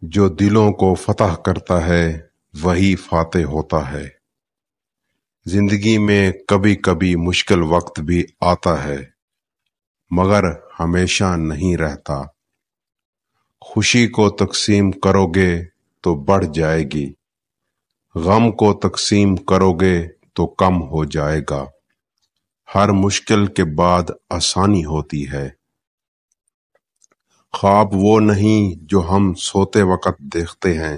جو دلوں کو فتح کرتا ہے وہی فاتح ہوتا ہے۔ زندگی میں کبھی کبھی مشکل وقت بھی آتا ہے مگر ہمیشہ نہیں رہتا۔ خوشی کو تقسیم کرو گے تو بڑھ جائے گی، غم کو تقسیم کرو گے تو کم ہو جائے گا۔ ہر مشکل کے بعد آسانی ہوتی ہے۔ خواب وہ نہیں جو ہم سوتے وقت دیکھتے ہیں،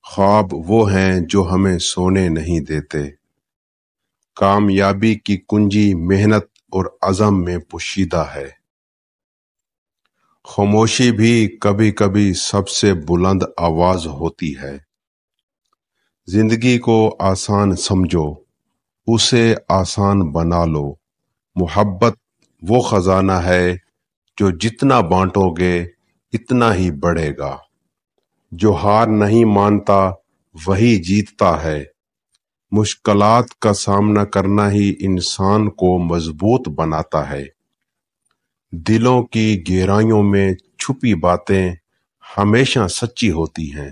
خواب وہ ہیں جو ہمیں سونے نہیں دیتے۔ کامیابی کی کنجی محنت اور عزم میں پوشیدہ ہے۔ خاموشی بھی کبھی کبھی سب سے بلند آواز ہوتی ہے۔ زندگی کو آسان سمجھو، اسے آسان بنا لو۔ محبت وہ خزانہ ہے جو جتنا بانٹو گے اتنا ہی بڑھے گا۔ جو ہار نہیں مانتا وہی جیتتا ہے۔ مشکلات کا سامنا کرنا ہی انسان کو مضبوط بناتا ہے۔ دلوں کی گہرائیوں میں چھپی باتیں ہمیشہ سچی ہوتی ہیں۔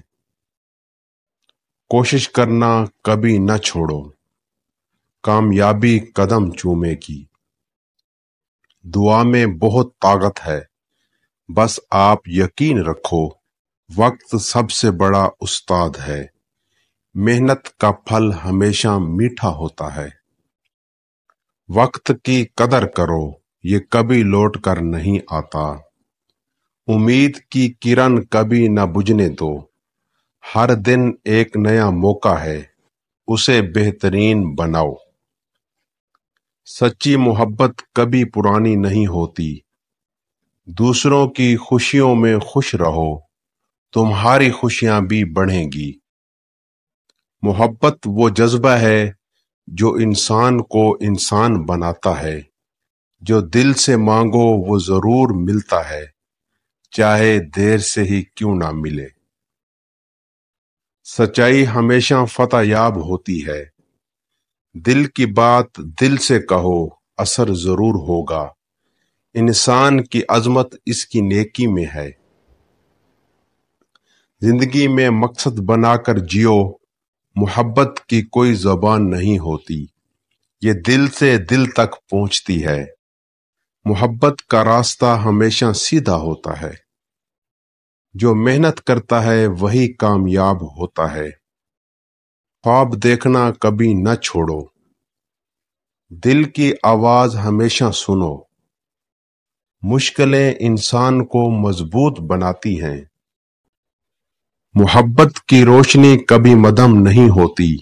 کوشش کرنا کبھی نہ چھوڑو، کامیابی قدم چومے گی۔ دعا میں بہت طاقت ہے، بس آپ یقین رکھو، وقت سب سے بڑا استاد ہے۔ محنت کا پھل ہمیشہ میٹھا ہوتا ہے۔ وقت کی قدر کرو، یہ کبھی لوٹ کر نہیں آتا۔ امید کی کرن کبھی نہ بجھنے دو۔ ہر دن ایک نیا موقع ہے، اسے بہترین بناؤ۔ سچی محبت کبھی پرانی نہیں ہوتی۔ دوسروں کی خوشیوں میں خوش رہو، تمہاری خوشیاں بھی بڑھیں گی۔ محبت وہ جذبہ ہے جو انسان کو انسان بناتا ہے۔ جو دل سے مانگو وہ ضرور ملتا ہے، چاہے دیر سے ہی کیوں نہ ملے۔ سچائی ہمیشہ فتح یاب ہوتی ہے۔ دل کی بات دل سے کہو، اثر ضرور ہوگا۔ انسان کی عظمت اس کی نیکی میں ہے۔ زندگی میں مقصد بنا کر جیو، محبت کی کوئی زبان نہیں ہوتی، یہ دل سے دل تک پہنچتی ہے۔ محبت کا راستہ ہمیشہ سیدھا ہوتا ہے۔ جو محنت کرتا ہے وہی کامیاب ہوتا ہے۔ خواب دیکھنا کبھی نہ چھوڑو، دل کی آواز ہمیشہ سنو۔ مشکلیں انسان کو مضبوط بناتی ہیں۔ محبت کی روشنی کبھی مدھم نہیں ہوتی۔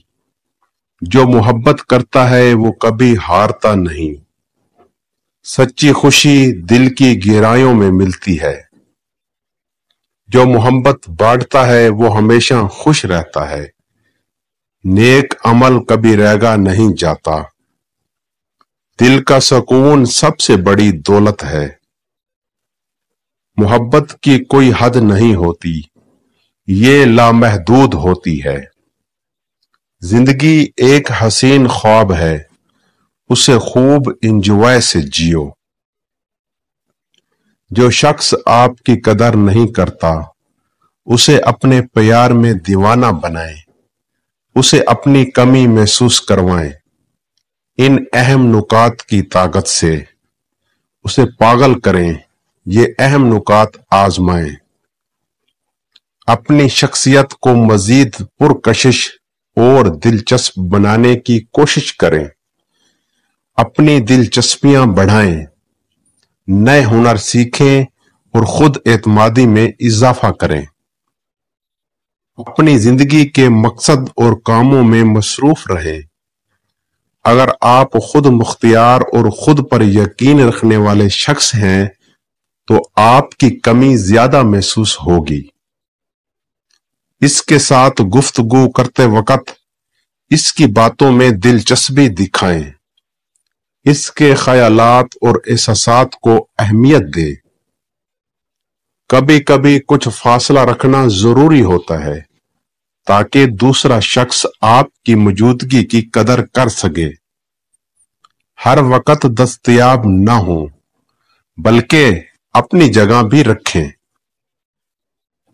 جو محبت کرتا ہے وہ کبھی ہارتا نہیں۔ سچی خوشی دل کی گہرائیوں میں ملتی ہے۔ جو محبت بانٹتا ہے وہ ہمیشہ خوش رہتا ہے۔ نیک عمل کبھی رائگاں نہیں جاتا۔ دل کا سکون سب سے بڑی دولت ہے۔ محبت کی کوئی حد نہیں ہوتی، یہ لامحدود ہوتی ہے۔ زندگی ایک حسین خواب ہے، اسے خوب انجوائے سے جیو۔ جو شخص آپ کی قدر نہیں کرتا اسے اپنے پیار میں دیوانہ بنائیں، اسے اپنی کمی محسوس کروائیں۔ ان اہم نکات کی طاقت سے اسے پاگل کریں، یہ اہم نکات آزمائیں۔ اپنی شخصیت کو مزید پرکشش اور دلچسپ بنانے کی کوشش کریں۔ اپنی دلچسپیاں بڑھائیں، نئے ہنر سیکھیں اور خود اعتمادی میں اضافہ کریں۔ اپنی زندگی کے مقصد اور کاموں میں مصروف رہیں۔ اگر آپ خود مختار اور خود پر یقین رکھنے والے شخص ہیں تو آپ کی کمی زیادہ محسوس ہوگی۔ اس کے ساتھ گفتگو کرتے وقت اس کی باتوں میں دلچسپی دکھائیں۔ اس کے خیالات اور احساسات کو اہمیت دیں۔ کبھی کبھی کچھ فاصلہ رکھنا ضروری ہوتا ہے تاکہ دوسرا شخص آپ کی موجودگی کی قدر کر سکے۔ ہر وقت دستیاب نہ ہوں بلکہ اپنی جگہ بھی رکھیں۔